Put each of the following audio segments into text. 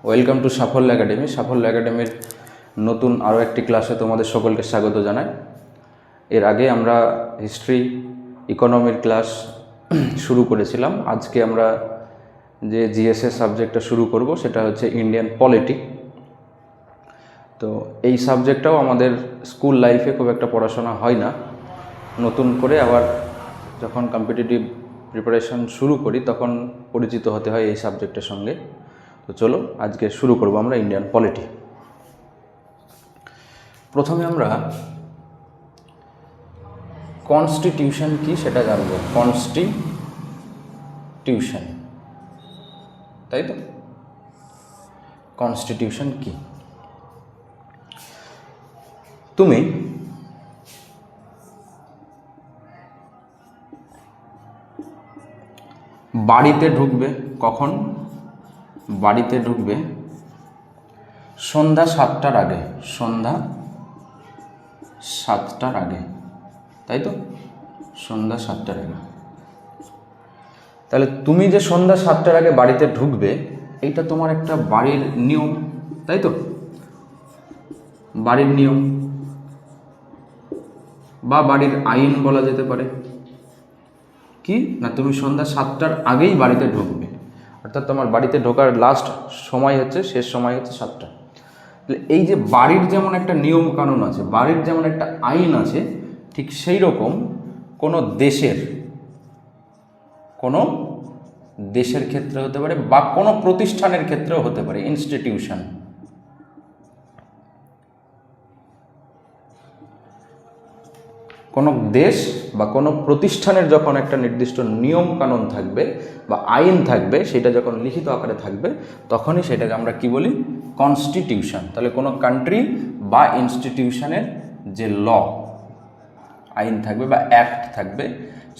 Welcome to সাফল্য academy. সাফল্য একাডেমির নতুন আরও একটি ক্লাসে তোমাদের সকলকে স্বাগত জানাই। এর আগে আমরা হিস্ট্রি, ইকোনমির ক্লাস শুরু করেছিলাম। আজকে আমরা যে জিএসএস সাবজেক্টটা শুরু করব সেটা হচ্ছে ইন্ডিয়ান পলিটি। তো এই সাবজেক্টটাও আমাদের স্কুল লাইফে খুব একটা পড়াশোনা হয় না। নতুন করে আবার যখন কম্পিটিটিভ প্রিপারেশন শুরু করি তখন পরিচিত হতে হয় এই সাবজেক্টের সঙ্গে। তো চলো আজকে শুরু করব আমরা ইন্ডিয়ান পলিটি। প্রথমে আমরা কনস্টিটিউশন কি সেটা জানবো। কনস্টিটিউশন, তাই তো? কনস্টিটিউশন কি? তুমি বাড়িতে ঢুকবে কখন? বাড়িতে ঢুকবে সন্ধ্যা 7টার আগে। সন্ধ্যা 7টার আগে, তাই তো? সন্ধ্যা 7টার আগে। তাহলে তুমি যে সন্ধ্যা 7টার আগে বাড়িতে ঢুকবে, এইটা তোমার একটা বাড়ির নিয়ম, তাই তো? বাড়ির নিয়ম বা বাড়ির আইন বলা যেতে পারে। কি না, তুমি সন্ধ্যা 7টার আগেই বাড়িতে ঢুকবে, অর্থাৎ তোমার বাড়িতে ঢোকার লাস্ট সময় হচ্ছে, শেষ সময় হচ্ছে 7টা। এই যে বাড়ির যেমন একটা নিয়ম কানুন আছে, বাড়ির যেমন একটা আইন আছে, ঠিক সেই রকম কোনো দেশের ক্ষেত্রে হতে পারে বা কোনো প্রতিষ্ঠানের ক্ষেত্রেও হতে পারে। ইনস্টিটিউশন, কোনো দেশ বা কোনো প্রতিষ্ঠানের যখন একটা নির্দিষ্ট নিয়ম কানুন থাকবে বা আইন থাকবে, সেটা যখন লিখিত আকারে থাকবে তখনই সেটাকে আমরা কি বলি? কনস্টিটিউশন। তাহলে কোনো কান্ট্রি বা ইনস্টিটিউশনের যে আইন থাকবে বা অ্যাক্ট থাকবে,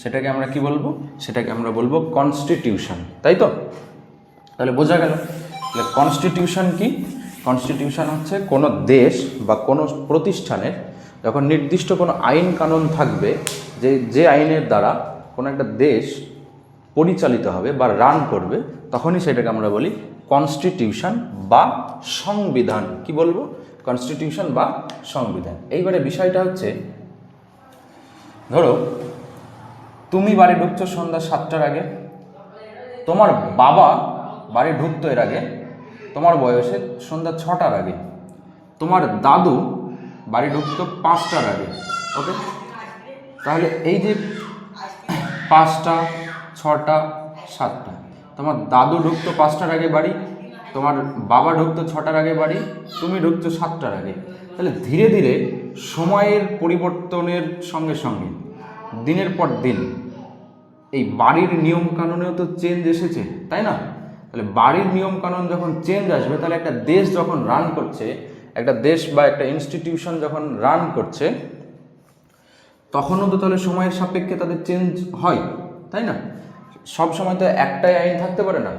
সেটাকে আমরা কি বলবো? সেটাকে আমরা বলবো কনস্টিটিউশন, তাই তো? তাহলে বোঝা গেল। তাহলে কনস্টিটিউশন কি? কনস্টিটিউশন হচ্ছে কোনো দেশ বা কোনো প্রতিষ্ঠানের যখন নির্দিষ্ট কোনো আইন কানুন থাকবে, যে আইনের দ্বারা কোনো একটা দেশ পরিচালিত হবে বা রান করবে, তখনই সেটাকে আমরা বলি কনস্টিটিউশন বা সংবিধান। কি বলবো? কনস্টিটিউশন বা সংবিধান। এইবারে বিষয়টা হচ্ছে, ধরো তুমি বাড়ি ঢুকছো সন্ধ্যা 7টার আগে, তোমার বাবা বাড়ি ঢুকতো এর আগে তোমার বয়সে সন্ধ্যা 6টার আগে, তোমার দাদু বাড়ি ঢুকতো 5টার আগে। ওকে, তাহলে এই যে 5টা, 6টা, 7টা, তোমার দাদু ঢুকতো 5টার আগে বাড়ি, তোমার বাবা ঢুকতো 6টার আগে বাড়ি, তুমি ঢুকতো 7টার আগে। তাহলে ধীরে ধীরে সময়ের পরিবর্তনের সঙ্গে সঙ্গে দিনের পর দিন এই বাড়ির নিয়ম কানুনেও তো চেঞ্জ এসেছে, তাই না? তাহলে বাড়ির নিয়ম কানুন যখন চেঞ্জ আসবে, তাহলে একটা দেশ যখন রান করছে, একটা দেশ বা একটা ইনস্টিটিউশন যখন রান করছে, তখনও তো তাহলে সময়ের সাপেক্ষে তাদের চেঞ্জ হয়, তাই না? সব সময় তো একটাই আইন থাকতে পারে না।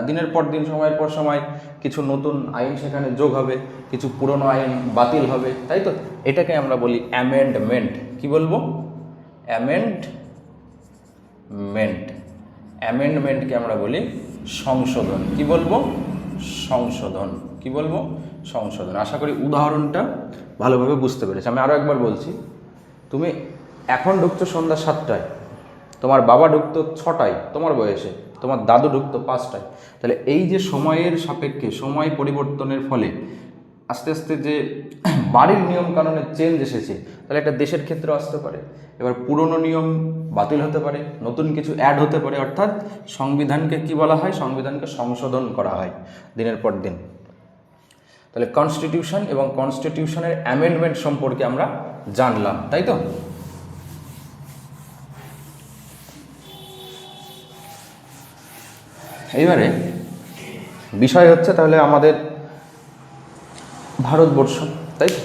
দিনের পর দিন, সময়ের পর সময় কিছু নতুন আইন সেখানে যোগ হবে, কিছু পুরনো আইন বাতিল হবে, তাই তো? এটাকে আমরা বলি অ্যামেন্ডমেন্ট। কি বলবো? অ্যামেন্ডমেন্টকে আমরা বলি সংশোধন। কি বলবো? সংশোধন। কি বলবো? সংশোধন। আশা করি উদাহরণটা ভালোভাবে বুঝতে পেরেছি। আমি আরও একবার বলছি। তুমি এখন ঢুকছো সন্ধ্যা 7টায়, তোমার বাবা ঢুকতো 6টায় তোমার বয়সে, তোমার দাদু ঢুকতো 5টায়। তাহলে এই যে সময়ের সাপেক্ষে সময় পরিবর্তনের ফলে আস্তে আস্তে যে বাড়ির নিয়ম কানুনের চেঞ্জ এসেছে, তাহলে একটা দেশের ক্ষেত্রে আসতে পারে। এবার পুরনো নিয়ম বাতিল হতে পারে, নতুন কিছু অ্যাড হতে পারে, অর্থাৎ সংবিধানকে কি বলা হয়? সংবিধানকে সংশোধন করা হয় দিনের পর দিন। তাহলে কনস্টিটিউশন এবং কনস্টিটিউশনের অ্যামেন্ডমেন্ট সম্পর্কে আমরা জানলাম, তাই তো? এইবারে বিষয় হচ্ছে তাহলে আমাদের ভারতবর্ষ, তাই তো?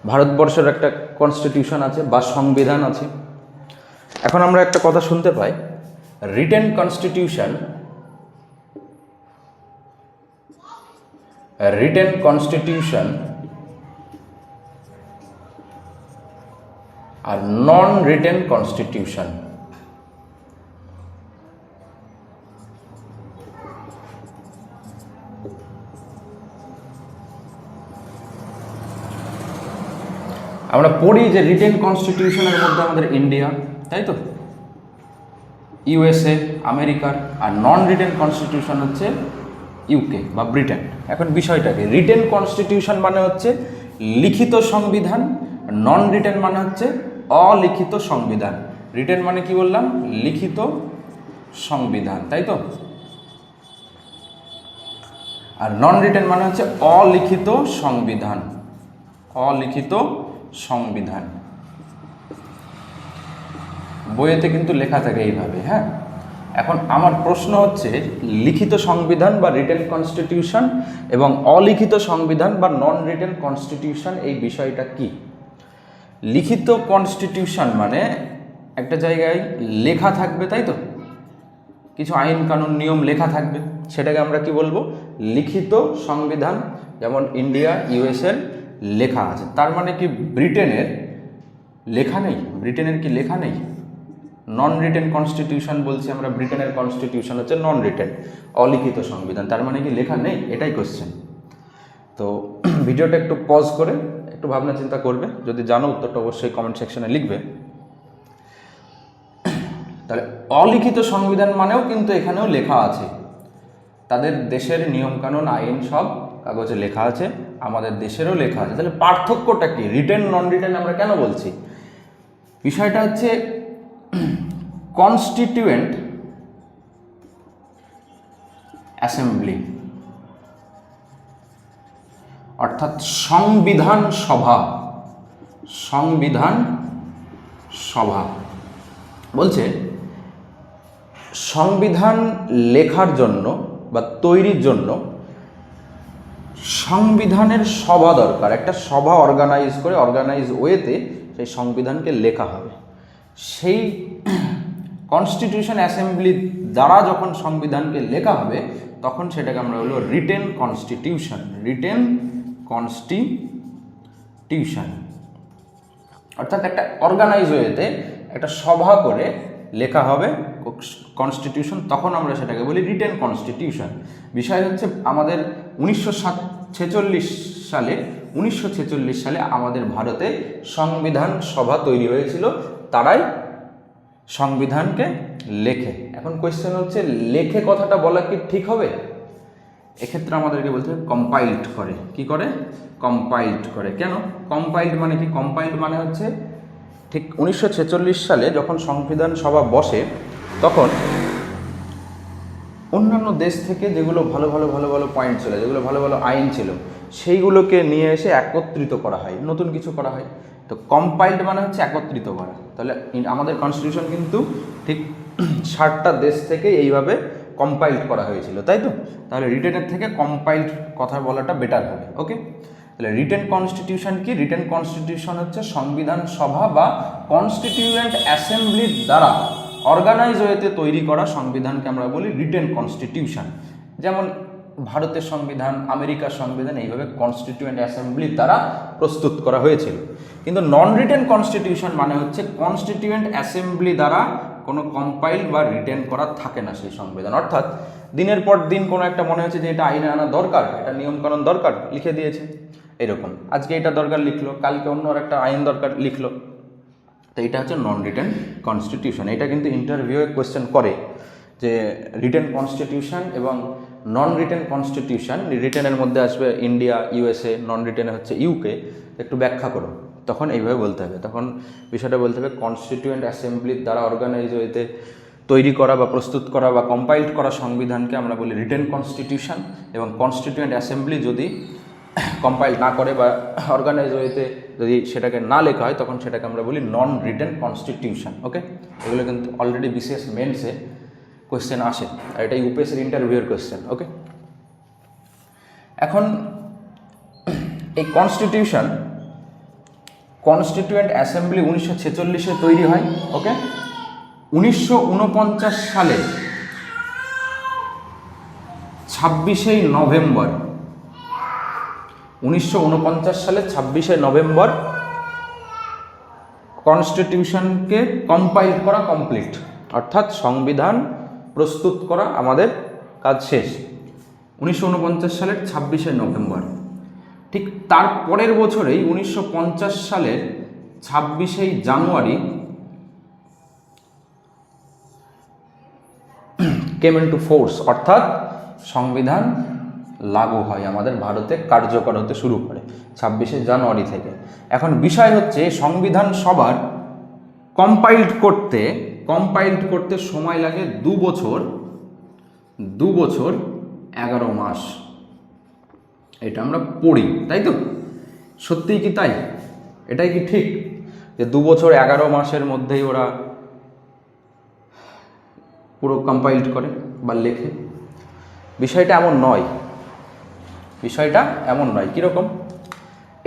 ভারতবর্ষের একটা কনস্টিটিউশন আছে বা সংবিধান আছে। এখন আমরা একটা কথা শুনতে পাই, রিটেন কনস্টিটিউশন আর নন রিটেন কনস্টিটিউশন। আমরা পড়ি যে রিটেন কনস্টিটিউশনের মধ্যে আমাদের ইন্ডিয়া, তাই তো, ইউএসএ আমেরিকার, আর নন রিটেন কনস্টিটিউশন হচ্ছে ইউকে বা ব্রিটেন। এখন বিষয়টাকে, রিটেন কনস্টিটিউশন মানে হচ্ছে লিখিত সংবিধান, নন রিটেন মানে হচ্ছে অলিখিত সংবিধান। রিটেন মানে কি বললাম, লিখিত সংবিধান, তাই তো, আর নন রিটেন মানে হচ্ছে অলিখিত সংবিধান, অলিখিত সংবিধান। বইয়েতে কিন্তু লেখা থাকে এইভাবে, হ্যাঁ। এখন আমার প্রশ্ন হচ্ছে লিখিত সংবিধান বা রিটেন কনস্টিটিউশন এবং অলিখিত সংবিধান বা নন রিটেন কনস্টিটিউশন, এই বিষয়টা কি? লিখিত কনস্টিটিউশন মানে একটা জায়গায় লেখা থাকবে, তাই তো, কিছু আইন কানুন নিয়ম লেখা থাকবে, সেটাকে আমরা কি বলবো, লিখিত সংবিধান। যেমন ইন্ডিয়া ইউএসএর লেখা আছে, তার মানে কি ব্রিটেনের লেখা নেই? ব্রিটেনের কি লেখা নেই? নন রিটেন কনস্টিটিউশন বলছি আমরা, ব্রিটেনের কনস্টিটিউশন হচ্ছে নন রিটেন, অলিখিত সংবিধান, তার মানে কি লেখা নেই? এটাই কোশ্চেন। তো ভিডিওটা একটু পজ করে একটু ভাবনা চিন্তা করবে, যদি জানো উত্তরটা অবশ্যই কমেন্ট সেকশনে লিখবে। তাহলে অলিখিত সংবিধান মানেও কিন্তু এখানেও লেখা আছে, তাদের দেশের নিয়মকানুন আইন সব কাগজে লেখা আছে, আমাদের দেশেরও লেখা আছে। তাহলে পার্থক্যটা কি? রিটেন নন রিটেন আমরা কেন বলছি? বিষয়টা হচ্ছে কনস্টিটিউয়েন্ট অ্যাসেম্বলি, অর্থাৎ সংবিধান সভা, সংবিধান সভা বলছে সংবিধান লেখার জন্য বা তৈরির জন্য সংবিধানের সভা দরকার, একটা সভা অর্গানাইজ করে, অর্গানাইজ ওয়েতে সেই সংবিধানকে লেখা হবে। সেই কনস্টিটিউশন অ্যাসেম্বলি দ্বারা যখন সংবিধানকে লেখা হবে তখন সেটাকে আমরা বলবো রিটেন কনস্টিটিউশন, রিটেন কনস্টিটিউশন। অর্থাৎ একটা অর্গানাইজ ওয়েতে একটা সভা করে লেখা হবে কনস্টিটিউশন, তখন আমরা সেটাকে বলি রিটেন কনস্টিটিউশন। বিষয় হচ্ছে আমাদের 1946 সালে আমাদের ভারতে সংবিধান সভা তৈরি হয়েছিল, তারাই সংবিধানকে লেখে। এখন কোয়েশ্চেন হচ্ছে লেখে কথাটা বলা কি ঠিক হবে? এক্ষেত্রে আমাদেরকে বলতে হবে কম্পাইলড করে। কি করে? কম্পাইলড করে। কেন কম্পাইলড মানে কি? কম্পাইলড মানে হচ্ছে ঠিক 1946 সালে যখন সংবিধান সভা বসে তখন অন্যান্য দেশ থেকে যেগুলো ভালো ভালো পয়েন্ট ছিল, যেগুলো ভালো ভালো আইন ছিল, সেইগুলোকে নিয়ে এসে একত্রিত করা হয়, নতুন কিছু করা হয়। তো কম্পাইলড মানে হচ্ছে একত্রিত করা। তাহলে আমাদের কনস্টিটিউশন কিন্তু ঠিক 60টা দেশ থেকে এইভাবে কম্পাইলড করা হয়েছিল, তাই তো। তাহলে রিটেনের থেকে কম্পাইলড কথা বলাটা বেটার হবে। ওকে, তাহলে রিটেন কনস্টিটিউশন কি? রিটেন কনস্টিটিউশন হচ্ছে সংবিধান সভা বা কনস্টিটিউয়েন্ট অ্যাসেম্বলির দ্বারা অর্গানাইজ ওয়েতে তৈরি করা সংবিধানকে আমরা বলি রিটেন কনস্টিটিউশন। যেমন ভারতের সংবিধান, আমেরিকার সংবিধান এইভাবে কনস্টিটিউয়েন্ট অ্যাসেম্বলির দ্বারা প্রস্তুত করা হয়েছিল। কিন্তু নন রিটেন কনস্টিটিউশন মানে হচ্ছে কনস্টিটিউয়েন্ট অ্যাসেম্বলি দ্বারা কোনো কম্পাইল বা রিটেন করা থাকে না সেই সংবিধান। অর্থাৎ দিনের পর দিন কোনো একটা মনে হচ্ছে যে এটা আইনে আনা দরকার, এটা নিয়মকানুন দরকার, লিখে দিয়েছে। এরকম আজকে এটা দরকার লিখলো, কালকে অন্য আর একটা আইন দরকার লিখলো। তো এটা হচ্ছে নন রিটেন কনস্টিটিউশন। এটা কিন্তু ইন্টারভিউয়ে কোয়েশ্চেন করে যে রিটেন কনস্টিটিউশন এবং নন রিটেন কনস্টিটিউশন, রিটেনের মধ্যে আসবে ইন্ডিয়া ইউএসএ, নন রিটেনে হচ্ছে ইউকে, একটু ব্যাখ্যা করো। তখন এইভাবে বলতে হবে, তখন বিষয়টা বলতে হবে কনস্টিটিউয়েন্ট অ্যাসেম্বলির দ্বারা অর্গানাইজ ওয়েতে তৈরি করা বা প্রস্তুত করা বা কম্পাইলড করা সংবিধানকে আমরা বলি রিটেন কনস্টিটিউশন। এবং কনস্টিটিউয়েন্ট অ্যাসেম্বলি যদি কম্পাইল না করে বা অর্গানাইজ ওয়েতে যদি সেটাকে না লেখা হয় তখন সেটাকে আমরা বলি নন রিটেন কনস্টিটিউশন। ওকে, এগুলো কিন্তু অলরেডি বিসিএস মেন্সে কোয়েশ্চেন আসে, আর এটা ইউপিএসসির ইন্টারভিউয়ের কোয়েশ্চেন। ওকে, এখন এই কনস্টিটিউশন, কনস্টিটিউয়েন্ট অ্যাসেম্বলি 1946-এ তৈরি হয়। ওকে, 1949 সালে 26শে নভেম্বর, 1949 সালে 26শে নভেম্বর কনস্টিটিউশনকে কম্পাইল করা কমপ্লিট, অর্থাৎ সংবিধান প্রস্তুত করা আমাদের কাজ শেষ 1949 সালের 26শে নভেম্বর। ঠিক তার পরের বছরেই 1950 সালের 26 জানুয়ারি কেম ইনটু ফোর্স, অর্থাৎ সংবিধান লাগু হয় আমাদের ভারতে, কার্যকর হতে শুরু করে 26 জানুয়ারি থেকে। এখন বিষয় হচ্ছে সংবিধান সভার কম্পাইল্ড করতে সময় লাগে 2 বছর 11 মাস। এটা আমরা পড়ি, তাই তো? সত্যিই কি তাই? এটাই কি ঠিক যে 2 বছর 11 মাসের মধ্যেই ওরা পুরো কম্পাইল্ড করে বা লেখে? বিষয়টা এমন নয়। কীরকম?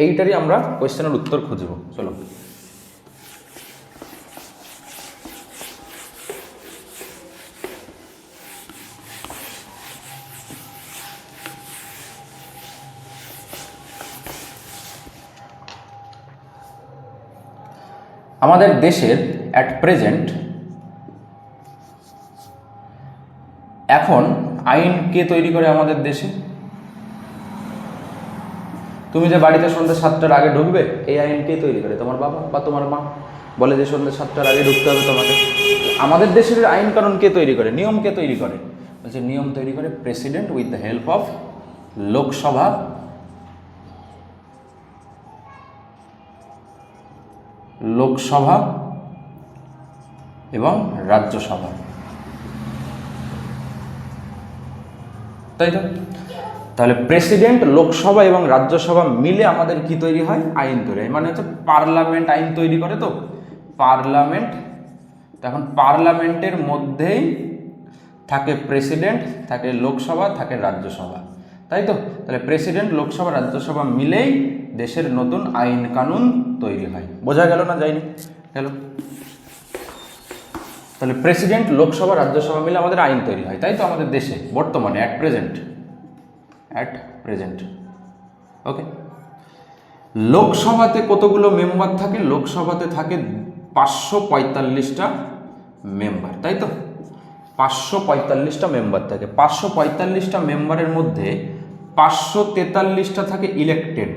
এইটারই আমরা কোয়েশ্চেনের উত্তর খুঁজব। চলো, আমাদের দেশের অ্যাট প্রেজেন্ট এখন আইন কে তৈরি করে আমাদের দেশে? তুমি যে বাড়িতে সন্ধ্যে 7টার আগে ঢুকবে, এই আইন কে তৈরি করে? তোমার বাবা বা তোমার মা বলে যে সন্ধ্যে 7টার আগে ঢুকতে হবে তোমাকে। আমাদের দেশের আইন কানুন কে তৈরি করে? নিয়ম কে তৈরি করে? বলছে নিয়ম তৈরি করে president with the help of Lok Sabha এবং রাজ্যসভা, তাই তো? তাহলে প্রেসিডেন্ট, লোকসভা এবং রাজ্যসভা মিলে আমাদের কি তৈরি হয়? আইন তৈরি হয়। মানে হচ্ছে পার্লামেন্ট আইন তৈরি করে, তো পার্লামেন্ট। এখন পার্লামেন্টের মধ্যেই থাকে প্রেসিডেন্ট, থাকে লোকসভা, থাকে রাজ্যসভা, তাই তো? তাহলে প্রেসিডেন্ট, লোকসভা, রাজ্যসভা মিলেই দেশের নতুন আইন কানুন তৈরি হয়। বোঝা গেল না? যায়নি? গেল? তাহলে প্রেসিডেন্ট, লোকসভা, রাজ্যসভা মিলে আমাদের আইন তৈরি হয়, তাই তো? আমাদের দেশে বর্তমানে অ্যাট প্রেজেন্ট ওকে। লোকসভাতে কতগুলো মেম্বার থাকে? লোকসভাতে থাকে 545টা মেম্বার, তাই তো? 545টা মেম্বার থাকে। 545টা মেম্বারের মধ্যে 543টা থাকে ইলেক্টেড,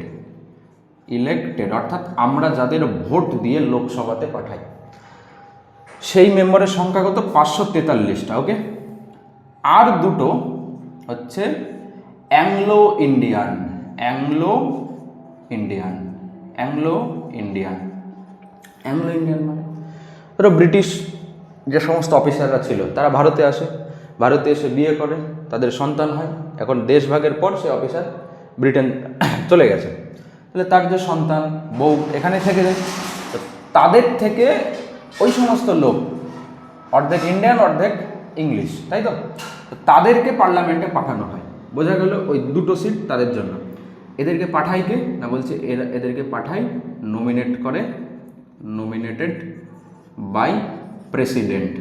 অর্থাৎ আমরা যাদের ভোট দিয়ে লোকসভাতে পাঠাই, সেই মেম্বারের সংখ্যা কত? 543টা, ওকে। আর দুটো হচ্ছে অ্যাংলো ইন্ডিয়ান মানে ধরো ব্রিটিশ যে সমস্ত অফিসাররা ছিল তারা ভারতে এসে বিয়ে করে, তাদের সন্তান হয়। এখন দেশভাগের পর সে অফিসার ব্রিটেন চলে গেছে, তাহলে তার যে সন্তান, বউ এখানে থেকে যায়। তাদের থেকে ওই সমস্ত লোক, অর্ধেক ইন্ডিয়ান অর্ধেক ইংলিশ, তাই তো? তাদেরকে পার্লামেন্টে পাঠানো হয়। বোঝা গেল? ওই দুটো সিট তাদের জন্য। এদেরকে পাঠায় কে? না, বলছে এদেরকে পাঠায় নমিনেটেড বাই প্রেসিডেন্ট।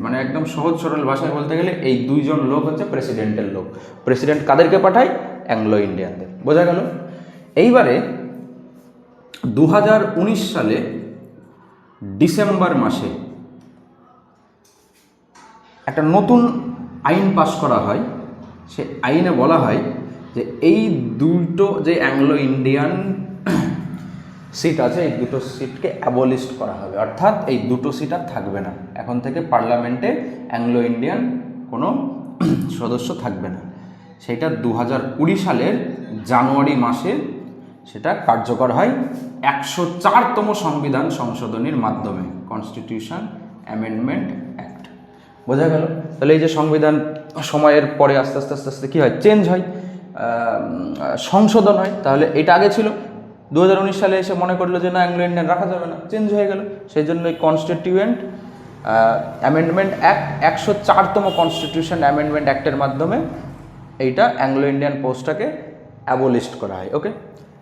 মানে একদম সহজ সরল ভাষায় বলতে গেলে এই দুইজন লোক হচ্ছে প্রেসিডেন্টের লোক। প্রেসিডেন্ট কাদেরকে পাঠায়? অ্যাংলো ইন্ডিয়ানদের। বোঝা গেল? এইবারে 2019 সালে ডিসেম্বর মাসে একটা নতুন আইন পাস করা হয়। সে আইনে বলা হয় যে এই দুটো যে অ্যাংলো ইন্ডিয়ান সিট আছে, এই দুটো সিটকে অ্যাবলিস্ট করা হবে, অর্থাৎ এই দুটো সিট আর থাকবে না। এখন থেকে পার্লামেন্টে অ্যাংলো ইন্ডিয়ান কোনো সদস্য থাকবে না। সেটা 2020 সালের জানুয়ারি মাসে সেটা কার্যকর হয় 104তম সংবিধান সংশোধনীর মাধ্যমে, কনস্টিটিউশন অ্যামেন্ডমেন্ট অ্যাক্ট। বোঝা গেল? তাহলে এই যে সংবিধান সময়ের পরে আস্তে আস্তে কী হয়? চেঞ্জ হয়, সংশোধন হয়। তাহলে এটা আগে ছিল, 2019 সালে এসে মনে করলো যে না, অ্যাংলো ইন্ডিয়ান রাখা যাবে না, চেঞ্জ হয়ে গেল। সেই জন্য এই কনস্টিটিউয়েন্ট অ্যামেন্ডমেন্ট অ্যাক্ট, 104তম কনস্টিটিউশন অ্যামেন্ডমেন্ট অ্যাক্টের মাধ্যমে এইটা অ্যাংলো ইন্ডিয়ান পোস্টটাকে অ্যাবলিস্ট করা হয়, ওকে।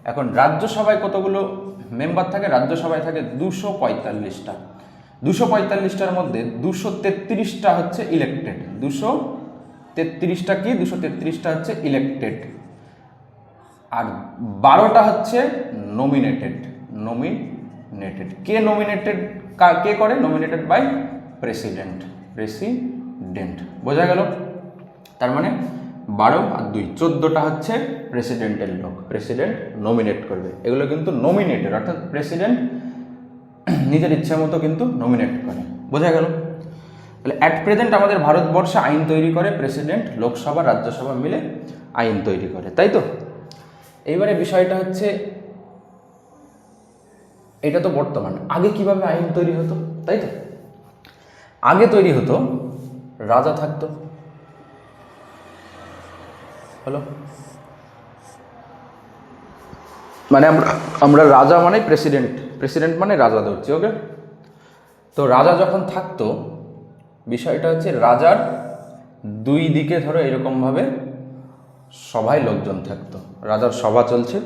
এখন রাজ্যসভায় কতগুলো মেম্বার থাকে? রাজ্যসভায় থাকে 245টা। 245টার মধ্যে 233টা হচ্ছে ইলেক্টেড। 233টা কি? 233টা হচ্ছে ইলেক্টেড, আর 12টা হচ্ছে নমিনেটেড। কে নমিনেটেড? কে করে? Nominated by president. বোঝা গেল? তার মানে 12 আর 2 14টা হচ্ছে প্রেসিডেন্টের লোক, প্রেসিডেন্ট নমিনেট করবে। এগুলো কিন্তু নমিনেটেড, অর্থাৎ প্রেসিডেন্ট নিজের ইচ্ছা মতো কিন্তু নমিনেট করে। বোঝা গেল? তাহলে অ্যাট প্রেজেন্ট আমাদের ভারতবর্ষে আইন তৈরি করে প্রেসিডেন্ট, লোকসভা রাজ্যসভা মিলে আইন তৈরি করে, তাই তো? এইবারে বিষয়টা হচ্ছে, এটা তো বর্তমান, আগে কিভাবে আইন তৈরি হতো, তাই তো? আগে তৈরি হতো, রাজা থাকতো, হলো, মানে আমরা রাজা মানে প্রেসিডেন্ট, প্রেসিডেন্ট মানে রাজা ধরছি, ওকে? তো রাজা যখন থাকতো, বিষয়টা হচ্ছে রাজার দুই দিকে ধরো এরকমভাবে সভায় লোকজন থাকতো, রাজার সভা চলছে,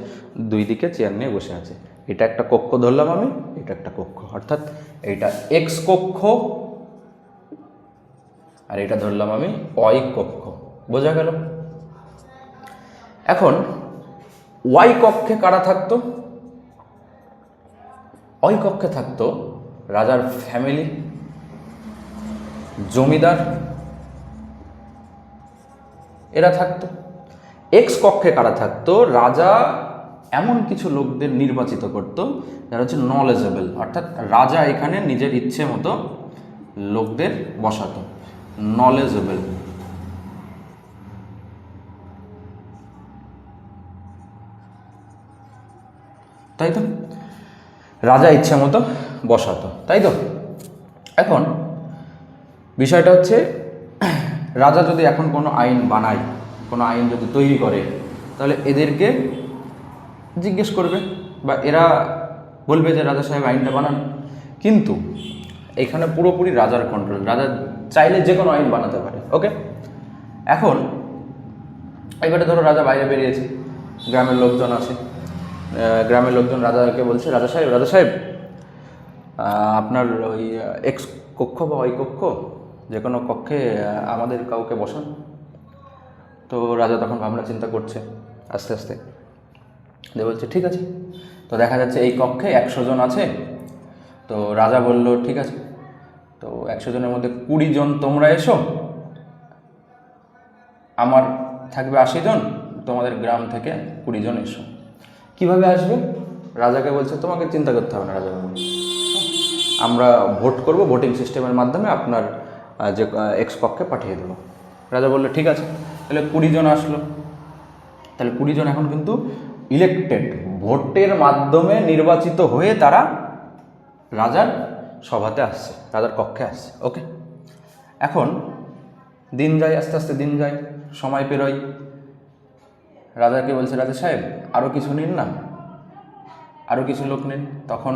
দুই দিকে চেয়ার নিয়ে বসে আছে। এটা একটা কক্ষ ধরলাম আমি, এটা একটা কক্ষ, অর্থাৎ এইটা এক্স কক্ষ আর এটা ধরলাম আমি ওয়াই কক্ষ। বোঝা গেল? এখন ওয়াই কক্ষে কারা থাকতো? ওই কক্ষে থাকতো রাজার ফ্যামিলি, জমিদার, এরা থাকতো। এক্স কক্ষে কারা থাকতো? রাজা এমন কিছু লোকদের নির্বাচিত করত যারা হচ্ছে নলেজেবল, অর্থাৎ রাজা এখানে নিজের ইচ্ছে মতো লোকদের বসাতো, নলেজেবল। তাই তো? রাজা ইচ্ছে মতো বসাতো, তাই তো? এখন বিষয়টা হচ্ছে, রাজা যদি এখন কোনো আইন বানায়, কোনো আইন যদি তৈরি করে, তাহলে এদেরকে জিজ্ঞেস করবে বা এরা বলবে যে রাজা সাহেব আইনটা বানান। কিন্তু এখানে পুরোপুরি রাজার কন্ট্রোল, রাজা চাইলে যে কোনো আইন বানাতে পারে, ওকে? এখন এবারে ধরো রাজা বাইরে বেরিয়েছে, গ্রামের লোকজন আছে, গ্রামের লোকজন রাজাকে বলছে, রাজা সাহেব আপনার ওই এক্স কক্ষ বা ওই কক্ষ যে কোনো কক্ষে আমাদের কাউকে বসান। তো রাজা তখন ভাবনা চিন্তা করছে আস্তে আস্তে, দিয়ে বলছে ঠিক আছে। তো দেখা যাচ্ছে এই কক্ষে 100 জন আছে। তো রাজা বলল ঠিক আছে, তো 100 জনের মধ্যে 20 জন তোমরা এসো, আমার থাকবে 80 জন, তোমাদের গ্রাম থেকে 20 জন এসো। কিভাবে আসবে? রাজাকে বলছে তোমাকে চিন্তা করতে হবে না রাজা, আমরা ভোট করব, ভোটিং সিস্টেমের মাধ্যমে আপনার যে এক্স কক্ষে পাঠিয়ে দেবো। রাজা বললো ঠিক আছে। তাহলে 20 জন আসলো, তাহলে 20 জন এখন কিন্তু ইলেকটেড, ভোটের মাধ্যমে নির্বাচিত হয়ে তারা রাজার সভাতে আসছে, রাজার কক্ষে আসছে, ওকে? এখন দিন যায়, আস্তে আস্তে দিন যায়, সময় পেরোয়, রাজাকে বলছে রাজা সাহেব আরও কিছু নিন না, আরও কিছু লোক নিন। তখন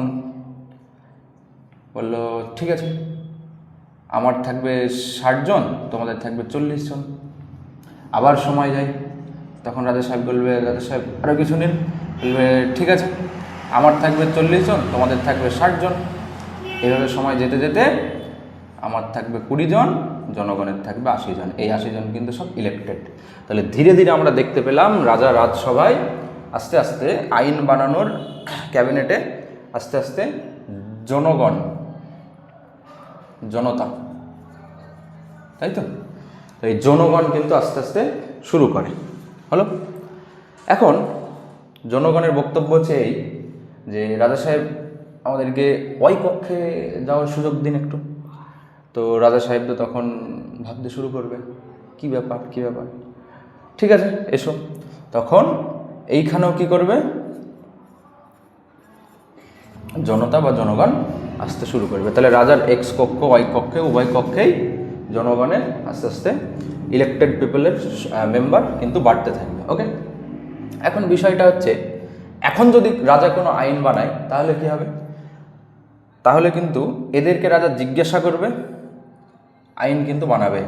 বলল ঠিক আছে, আমার থাকবে 60 জন, তোমাদের থাকবে 40 জন। আবার সময় যায়, তখন রাজা সাহেব বলবে রাজা সাহেব আরও কিছু নিন, বলবে ঠিক আছে, আমার থাকবে 40 জন, তোমাদের থাকবে 60 জন। এইভাবে সময় যেতে যেতে আমার থাকবে 20 জন, জনগণের থাকবে 80 জন। এই 80 জন কিন্তু সব ইলেকটেড। তাহলে ধীরে ধীরে আমরা দেখতে পেলাম রাজা রাজসভায় আস্তে আস্তে আইন বানানোর ক্যাবিনেটে আস্তে আস্তে জনগণ, জনতা, তাই তো? এই জনগণ কিন্তু আস্তে আস্তে শুরু করে, হলো? এখন জনগণের বক্তব্য হচ্ছে এই যে রাজা সাহেব আমাদেরকে ওই কক্ষে যাওয়ার সুযোগ দিন একটু। তো রাজা সাহেব তো তখন ভাবতে শুরু করবে কি ব্যাপার, কি ব্যাপার, ঠিক আছে এসো। তখন এইখানেও কি করবে, জনতা বা জনগণ আসতে শুরু করবে। তাহলে রাজার এক্স কক্ষ ওয়াই কক্ষে উভয় কক্ষেই জনগণের আস্তে আস্তে ইলেকটেড পিপলের মেম্বার কিন্তু বাড়তে থাকবে, ওকে? এখন বিষয়টা হচ্ছে, এখন যদি রাজা কোনো আইন বানায় তাহলে কি হবে? তাহলে কিন্তু এদেরকে রাজা জিজ্ঞাসা করবে, আইন কিন্তু বানাবে,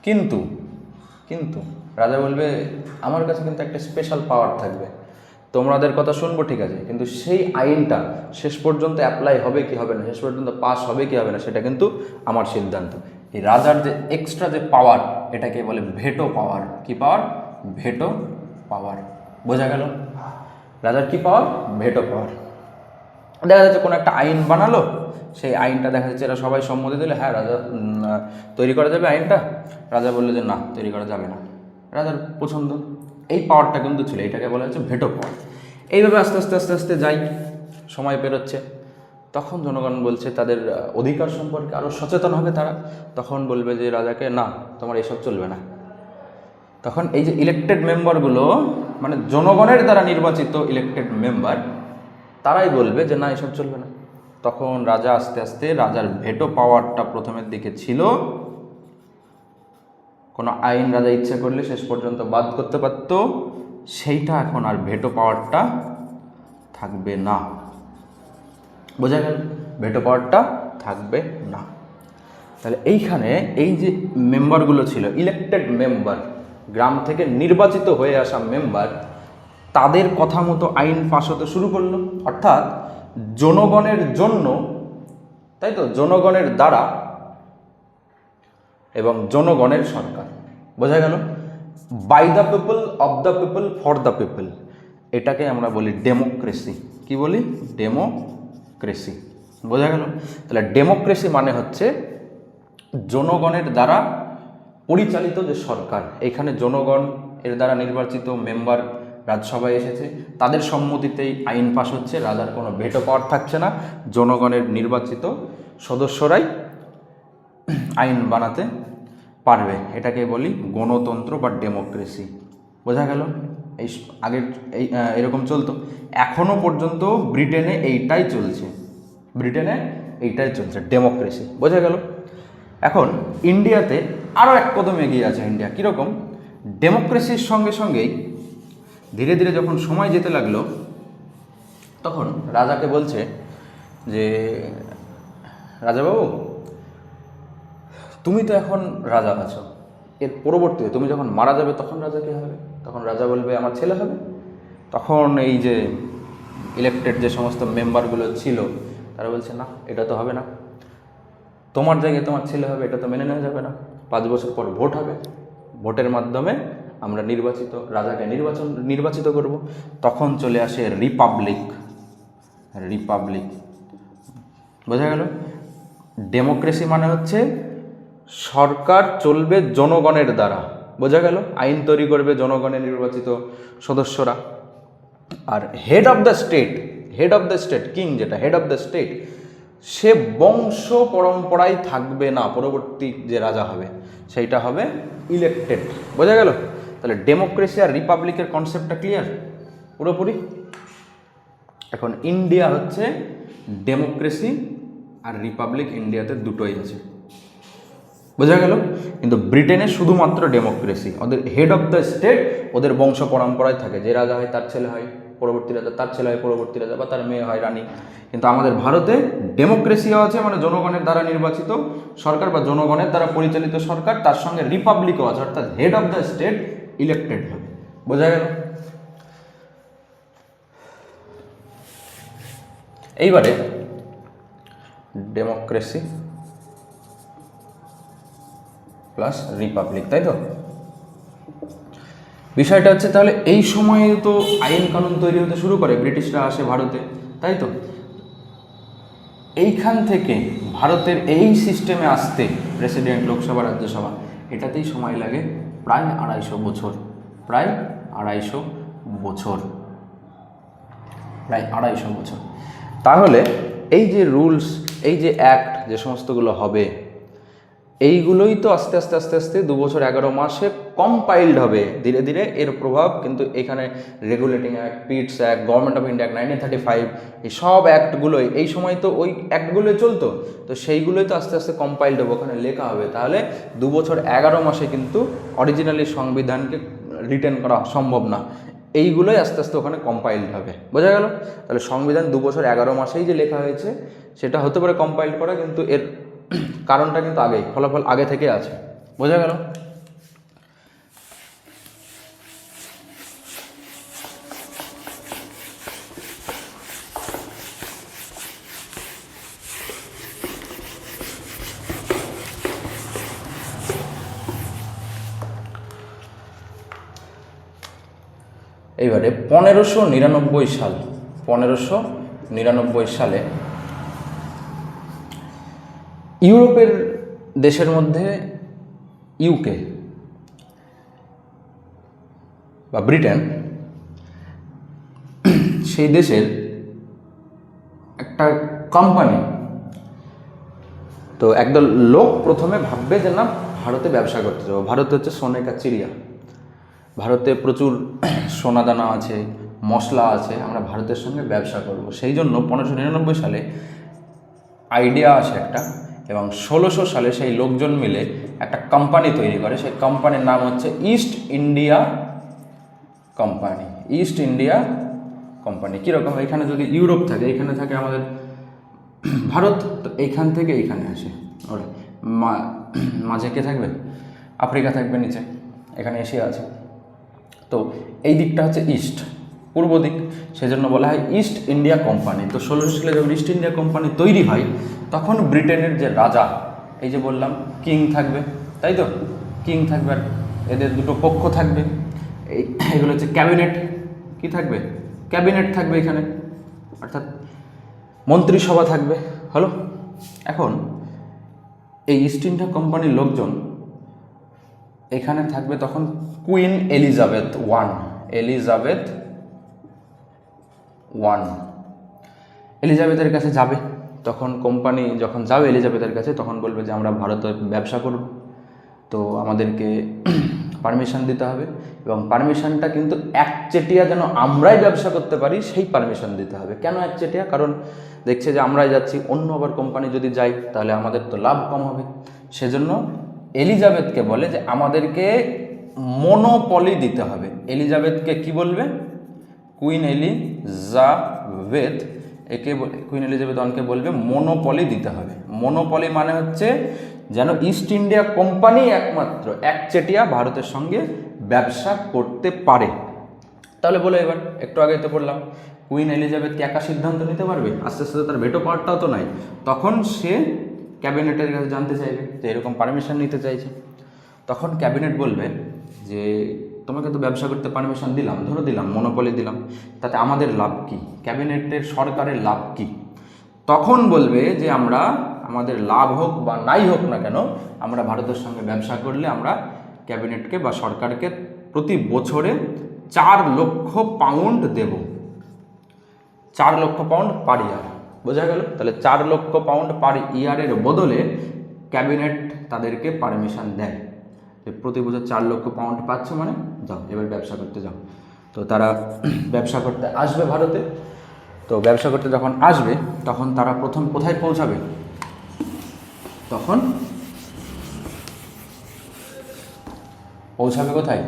কিন্তু কিন্তু রাজা বলবে আমার কাছে কিন্তু একটা স্পেশাল পাওয়ার থাকবে, তোমাদের কথা শুনবো ঠিক আছে, কিন্তু সেই আইনটা শেষ পর্যন্ত অ্যাপ্লাই হবে কি হবে না, শেষ পর্যন্ত পাস হবে কি হবে না, সেটা কিন্তু আমার সিদ্ধান্ত। এই রাজার যে এক্সট্রা যে পাওয়ার, এটাকে বলে ভেটো পাওয়ার। কি পাওয়ার? ভেটো পাওয়ার। বোঝা গেল? রাজার কি পাওয়ার? ভেটো পাওয়ার। দেখা যাচ্ছে কোনো একটা আইন বানালো, সেই আইনটা দেখা যাচ্ছে এরা সবাই সম্মতি দিলে হ্যাঁ রাজা তৈরি করা যাবে আইনটা। রাজা বললো যে না, তৈরি করা যাবে না, রাজার পছন্দ, এই পাওয়ারটা কিন্তু ছিল, এটাকে বলা হচ্ছে ভেটো পাওয়ার। এইভাবে আস্তে আস্তে আস্তে আস্তে যাই, সময় পেরোচ্ছে, তখন জনগণ বলছে তাদের অধিকার সম্পর্কে আরও সচেতন হবে তারা, তখন বলবে যে রাজাকে না, তোমার এসব চলবে না। তখন এই যে ইলেকটেড মেম্বারগুলো, মানে জনগণের দ্বারা নির্বাচিত ইলেকটেড মেম্বার, তারাই বলবে যে না, এসব চলবে না। তখন রাজা আস্তে আস্তে, রাজার ভেটো পাওয়ারটা প্রথমের দিকে ছিল, কোনো আইন রাজা ইচ্ছা করলে শেষ পর্যন্ত বাদ করতে পারত, সেইটা এখন আর ভেটো পাওয়ারটা থাকবে না। বোঝা গেল? ভেটো পাওয়ারটা থাকবে না। তাহলে এইখানে এই যে মেম্বারগুলো ছিল, ইলেকটেড মেম্বার, গ্রাম থেকে নির্বাচিত হয়ে আসা মেম্বার, তাদের কথা মতো আইন পাস হতে শুরু করলো, অর্থাৎ জনগণের জন্য, তাই তো, জনগণের দ্বারা এবং জনগণের সরকার। বোঝা গেল? By the people, of the people, for the people, এটাকে আমরা বলি ডেমোক্রেসি। কি বলি? ডেমোক্রেসি। বোঝা গেল? তাহলে ডেমোক্রেসি মানে হচ্ছে জনগণের দ্বারা পরিচালিত যে সরকার। এখানে জনগণ এর দ্বারা নির্বাচিত মেম্বার রাজসভায় এসেছে, তাদের সম্মতিতেই আইন পাস হচ্ছে, রাজার কোনো ভেটো পাওয়ার থাকছে না, জনগণের নির্বাচিত সদস্যরাই আইন বানাতে পারবে। এটাকে বলি গণতন্ত্র বা ডেমোক্রেসি। বোঝা গেল? এই আগের এরকম চলতো, এখনও পর্যন্ত ব্রিটেনে এইটাই চলছে, ব্রিটেনে এইটাই চলছে, ডেমোক্রেসি। বোঝা গেল? এখন ইন্ডিয়াতে আরও এক কদম এগিয়ে আছে ইন্ডিয়া। কীরকম? ডেমোক্রেসির সঙ্গে সঙ্গেই ধীরে ধীরে যখন সময় যেতে লাগলো, তখন রাজাকে বলছে যে রাজাবাবু, তুমি তো এখন রাজা আছো, এর পরবর্তীতে তুমি যখন মারা যাবে তখন রাজা কে হবে? তখন রাজা বলবে আমার ছেলে হবে। তখন এই যে ইলেক্টেড যে সমস্ত মেম্বারগুলো ছিল, তারা বলছে না, এটা তো হবে না, তোমার জায়গায় তোমার ছেলে হবে, এটা তো মেনে নেওয়া যাবে না। 5 বছর পর ভোট হবে, ভোটের মাধ্যমে আমরা রাজাকে নির্বাচিত করব। তখন চলে আসে রিপাবলিক। বোঝা গেল? ডেমোক্রেসি মানে হচ্ছে সরকার চলবে জনগণের দ্বারা। বোঝা গেল? আইন তৈরি করবে জনগণের নির্বাচিত সদস্যরা। আর head of the state, king, যেটা হেড অফ দ্য স্টেট, সে বংশ পরম্পরায় থাকবে না, পরবর্তী যে রাজা হবে সেইটা হবে ইলেকটেড। বোঝা গেল? তাহলে ডেমোক্রেসি আর রিপাবলিকের কনসেপ্টটা ক্লিয়ার পুরোপুরি। এখন ইন্ডিয়া হচ্ছে ডেমোক্রেসি আর রিপাবলিক, ইন্ডিয়াতে দুটোই আছে। বোঝা গেল? কিন্তু ব্রিটেনে শুধুমাত্র ডেমোক্রেসি, ওদের হেড অফ দ্য স্টেট ওদের বংশ পরম্পরায় থাকে, যে রাজা হয় তার ছেলে হয় পরবর্তী রাজা, তার ছেলে হয় পরবর্তী রাজা, বা তার মেয়ে হয় রানী। কিন্তু আমাদের ভারতে ডেমোক্রেসিও আছে, মানে জনগণের দ্বারা নির্বাচিত সরকার বা জনগণের দ্বারা পরিচালিত সরকার, তার সঙ্গে রিপাবলিকও আছে, অর্থাৎ head of the state elected হবে। বোঝা গেল? এইবারে ডেমোক্রেসি প্লাস রিপাবলিক, তাই তো? বিষয়টা হচ্ছে, তাহলে এই সময়ে তো আইন কানুন তৈরি হতে শুরু করে, ব্রিটিশরা আসে ভারতে, তাই তো? এইখান থেকে ভারতের এই সিস্টেমে আসতে, প্রেসিডেন্ট, লোকসভা, রাজ্যসভা, এটাতেই সময় লাগে প্রায় 250 বছর। প্রায় 250 বছর। তাহলে এই যে রুলস, এই যে অ্যাক্ট, যে সমস্তগুলো হবে, এইগুলোই তো আস্তে আস্তে আস্তে আস্তে 2 বছর 11 মাসে কম্পাইলড হবে ধীরে ধীরে। এর প্রভাব কিন্তু এখানে regulating act, Pitt's act, government of India act 1935, এই সব অ্যাক্টগুলোই এই সময় তো ওই অ্যাক্টগুলোই চলতো, তো সেইগুলোই তো আস্তে আস্তে কম্পাইলড হবে, ওখানে লেখা হবে। তাহলে 2 বছর 11 মাসে কিন্তু অরিজিনালি সংবিধানকে রিটেন করা সম্ভব না, এইগুলোই আস্তে আস্তে ওখানে কম্পাইলড হবে। বোঝা গেল? তাহলে সংবিধান 2 বছর 11 মাসেই যে লেখা হয়েছে সেটা হতে পারে কম্পাইল করা, কিন্তু এর কারণটা কিন্তু আগেই, ফলাফল আগে থেকে আছে। বোঝা গেল? এইবারে 1599 সালে ইউরোপের দেশের মধ্যে ইউকে, বা ব্রিটেন, সেই দেশের একটা কোম্পানি, তো একদল লোক প্রথমে ভাববে যে না ভারতে ব্যবসা করতে যাবো, ভারতে হচ্ছে সোনে কা চিড়িয়া, ভারতে প্রচুর সোনাদানা আছে, মশলা আছে, আমরা ভারতের সঙ্গে ব্যবসা করব। সেই জন্য 1599 সালে আইডিয়া আসে একটা, এবং 1600 সালে সেই লোকজন মিলে একটা কোম্পানি তৈরি করে। সেই কোম্পানির নাম হচ্ছে east India company. East India company কীরকম, এখানে যদি ইউরোপ থাকে, এখানে থাকে আমাদের ভারত, তো এইখান থেকে এইখানে আসে, ওরা মাঝে কে থাকবে, আফ্রিকা থাকবে নিচে, এখানে এশিয়া আছে। তো এই দিকটা হচ্ছে ইস্ট, পূর্ব দিক, সেজন্য বলা হয় ইস্ট ইন্ডিয়া কোম্পানি। তো 1600 সালে যখন ইস্ট ইন্ডিয়া কোম্পানি তৈরি হয়, তখন ব্রিটেনের যে রাজা, এই যে বললাম কিং থাকবে, তাই তো, কিং থাকবে, আর এদের দুটো পক্ষ থাকবে, এইগুলো হচ্ছে ক্যাবিনেট, কি থাকবে, ক্যাবিনেট থাকবে এখানে, অর্থাৎ মন্ত্রিসভা থাকবে। হলো, এখন এই ইস্ট ইন্ডিয়া কোম্পানির লোকজন এখানে থাকবে, তখন কুইন এলিজাবেথ ওয়ান এলিজাবেথের কাছে যাবে। তখন কোম্পানি যখন যাবে এলিজাবেথের কাছে, তখন বলবে যে আমরা ভারতে ব্যবসা করব, তো আমাদেরকে পারমিশন দিতে হবে, এবং পারমিশনটা কিন্তু একচেটিয়া যেন আমরাই ব্যবসা করতে পারি সেই পারমিশন দিতে হবে। কেন একচেটিয়া? কারণ দেখছে যে আমরাই যাচ্ছি, অন্য আবার কোম্পানি যদি যাই তাহলে আমাদের তো লাভ কম হবে। সেজন্য এলিজাবেথকে বলে যে আমাদেরকে মনোপলি দিতে হবে। এলিজাবেথকে কি বলবে? কুইন এলিজাবেথ, কুইন এলিজাবেথ ওয়ানকে বলবে মনোপলি দিতে হবে। মনোপলি মানে হচ্ছে যেন ইস্ট ইন্ডিয়া কোম্পানি একমাত্র একচেটিয়া ভারতের সঙ্গে ব্যবসা করতে পারে। তাহলে বলো এবার, একটু আগেই তো পড়লাম, কুইন এলিজাবেথ কি একা সিদ্ধান্ত নিতে পারবে? আস্তে আস্তে তার ভেটো পাওয়ারটাও তো নাই। তখন সে ক্যাবিনেটের কাছে জানতে চাইবে যে এরকম পারমিশন নিতে চাইছে। তখন ক্যাবিনেট বলবে যে তোমাকে তো ব্যবসা করতে পারমিশন দিলাম, ধরো দিলাম, মনোপলি দিলাম, তাতে আমাদের লাভ কি? ক্যাবিনেটের সরকারের লাভ কি? তখন বলবে যে আমরা, আমাদের লাভ হোক বা নাই হোক না কেন, আমরা ভারতের সঙ্গে ব্যবসা করলে আমরা ক্যাবিনেটকে বা সরকারকে প্রতি বছরে 4 লক্ষ পাউন্ড দেব। 4 লক্ষ পাউন্ড পার ইয়ার, বোঝা গেল? তাহলে 4 লক্ষ পাউন্ড পার ইয়ারের বদলে ক্যাবিনেট তাদেরকে পারমিশন দেয় যে প্রতি বছর 4 লক্ষ পাউন্ড পাচ্ছ, মানে যাও এবার ব্যবসা করতে যাও। তো তারা ব্যবসা করতে আসবে ভারতে। তো ব্যবসা করতে যখন আসবে, তখন তারা প্রথম কোথায় পৌঁছাবে? তখন পৌঁছাবে কোথায়?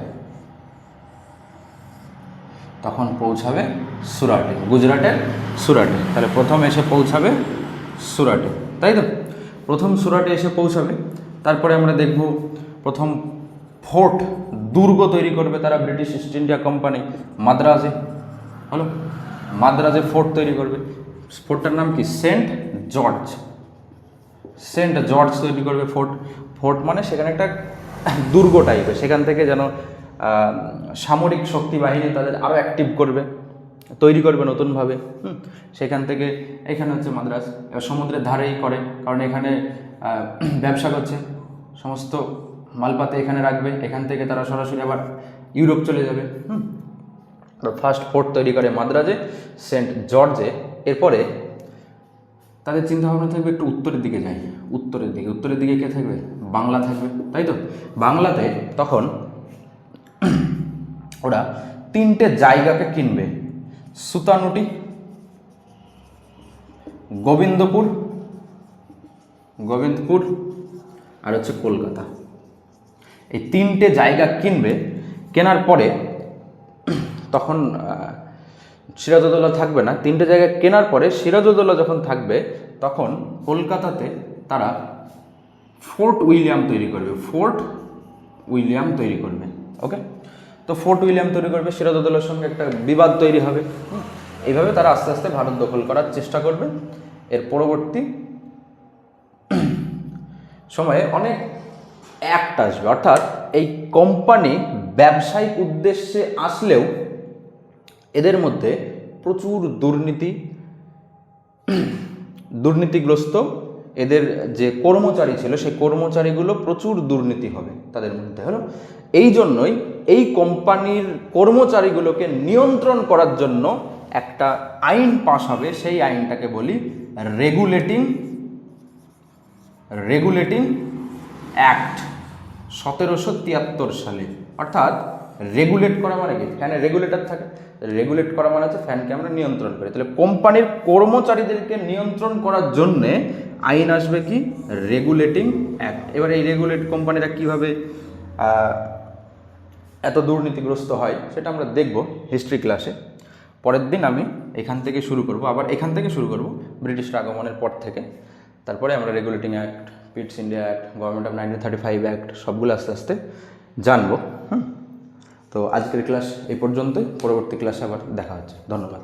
তখন পৌঁছাবে সুরাটে, গুজরাটের সুরাটে। তাহলে প্রথম এসে পৌঁছাবে সুরাটে, তাই তো? প্রথম সুরাটে এসে পৌঁছাবে। তারপরে আমরা দেখব প্রথম ফোর্ট, দুর্গ তৈরি করবে তারা, ব্রিটিশ ইস্ট ইন্ডিয়া কোম্পানি মাদ্রাজে। হলো, মাদ্রাজে ফোর্ট তৈরি করবে। ফোর্টটার নাম কি? সেন্ট জর্জ তৈরি করবে ফোর্ট। ফোর্ট মানে সেখানে একটা দুর্গ টাইপের, সেখান থেকে যেন সামরিক শক্তি বাহিনী তাদের আরও অ্যাক্টিভ করবে, তৈরি করবে নতুনভাবে। সেখান থেকে এখানে হচ্ছে মাদ্রাজ, সমুদ্রের ধারেই করে, কারণ এখানে ব্যবসা করছে, সমস্ত মালপাতে এখানে রাখবে, এখান থেকে তারা সরাসরি আবার ইউরোপ চলে যাবে। ফার্স্ট ফোর্ট তৈরি করে মাদ্রাজে, সেন্ট জর্জে। এরপরে তাদের চিন্তাভাবনা থাকবে একটু উত্তরের দিকে যাই, উত্তরের দিকে কে থাকবে? বাংলা থাকবে, তাই তো? বাংলাতে তখন ওরা 3টে জায়গাকে কিনবে, সুতানুটি, গোবিন্দপুর আর হচ্ছে কলকাতা। এই 3টে জায়গা কিনবে। কেনার পরে তখন সিরাজউদ্দৌলা থাকবে না। 3টে জায়গা কেনার পরে সিরাজউদ্দৌলা যখন থাকবে, তখন কলকাতাতে তারা ফোর্ট উইলিয়াম তৈরি করবে। ওকে, তো ফোর্ট উইলিয়াম তৈরি করবে, সিরাজউদ্দৌলার সঙ্গে একটা বিবাদ তৈরি হবে। এইভাবে তারা আস্তে আস্তে ভারত দখল করার চেষ্টা করবে। এর পরবর্তী সময়ে অনেক অ্যাক্ট আসবে, অর্থাৎ এই কোম্পানি ব্যবসায়িক উদ্দেশ্যে আসলেও এদের মধ্যে প্রচুর দুর্নীতিগ্রস্ত এদের যে কর্মচারী ছিল, সেই কর্মচারীগুলো প্রচুর দুর্নীতি হবে তাদের মধ্যে। হলো, এই জন্যই এই কোম্পানির কর্মচারীগুলোকে নিয়ন্ত্রণ করার জন্য একটা আইন পাস হবে, সেই আইনটাকে বলি রেগুলেটিং অ্যাক্ট 1773 সালে। অর্থাৎ রেগুলেট করা মানে কি, ফ্যানে রেগুলেটর থাকে, রেগুলেট করা মানে হচ্ছে ফ্যানকে আমরা নিয়ন্ত্রণ করি। তাহলে কোম্পানির কর্মচারীদেরকে নিয়ন্ত্রণ করার জন্যে আইন আসবে কি, রেগুলেটিং অ্যাক্ট। এবার এই কোম্পানিরা কীভাবে এত দুর্নীতিগ্রস্ত হয় সেটা আমরা দেখব হিস্ট্রি ক্লাসে। পরের দিন আমি এখান থেকে শুরু করব, আবার এখান থেকে শুরু করব ব্রিটিশরা আগমনের পর থেকে। তারপরে আমরা regulating act, পিটস India act, government of 1935 act সবগুলো আস্তে আস্তে জানবো। তো আজকের ক্লাস এই পর্যন্তই, পরবর্তী ক্লাসে আবার দেখা হচ্ছে। ধন্যবাদ।